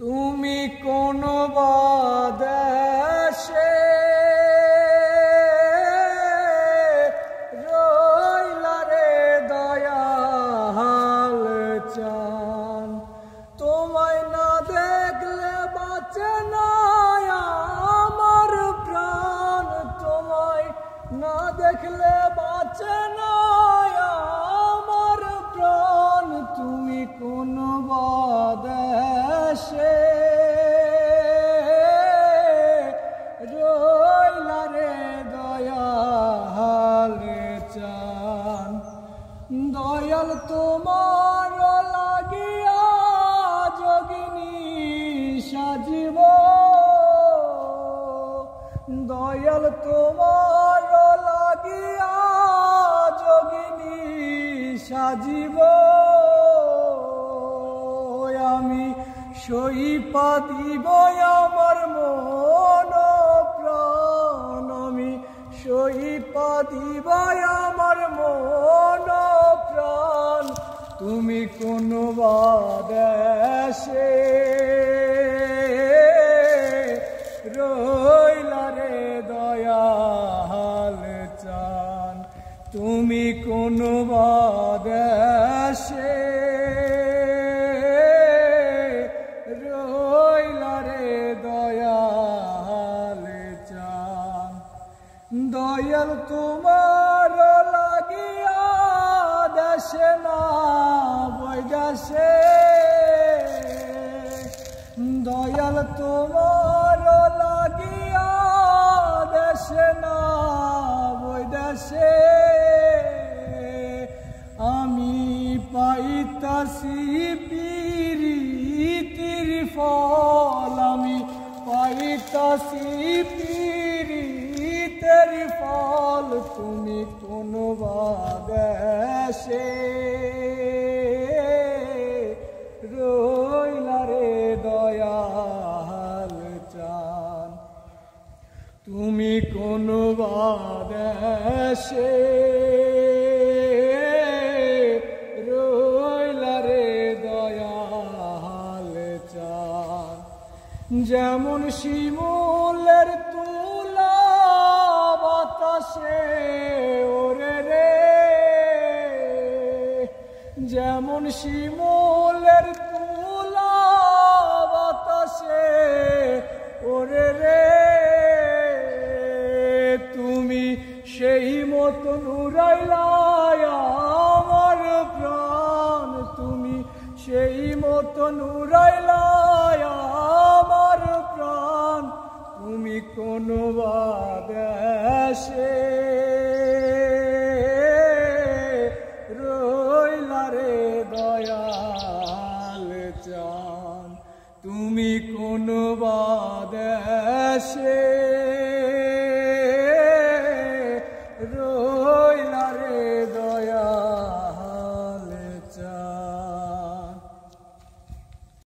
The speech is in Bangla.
তুমি কোন দেশে রইলা রে দয়াল চান, তোমায় না দেখলে বাঁচে না আমার প্রাণ, তোমায় না দেখলে বাঁচে না আমার প্রাণ। তুমি কোন দেশে রইলা রে দয়াল চান, দয়াল তোমার লাগিয়া যোগিনী সাজিব, দয়াল তোমার লাগিয়া যোগিনী সাজিব। আমি সইপা দিব আমার মন প্রাণ, আমি সইপা দিব আমার মন প্রাণ। তুমি কোন দেশে রইলা রে দয়াল চান, তুমি কোন দেশে রইলা রে দয়াল চান, দয়াল তোমার লাগিয়া দেশে না বৈদেশে, দয়াল তোমার লাগিয়া দেশে না বৈদেশে। আমি পাইতাছি পিরিতির ফল, আমি পাইতাছি পিরিতের ফল। তুমি কোন দেশে রইলা রে দয়াল চান, তুমি কোন দেশে রইলা রে দয়াল চান। যেমন শিমুলের তুলা বাতাসে ওরে রে, যেমন শিমুলের তুলা বাতাসে ওরে রে, তুমি সেই মতন উড়াইলা আমার প্রাণ, তুমি সেই মতন উড়াইলা আমার প্রাণ। তুমি কোন দেশে রইলা রে দয়াল চান, তুমি কোন দেশে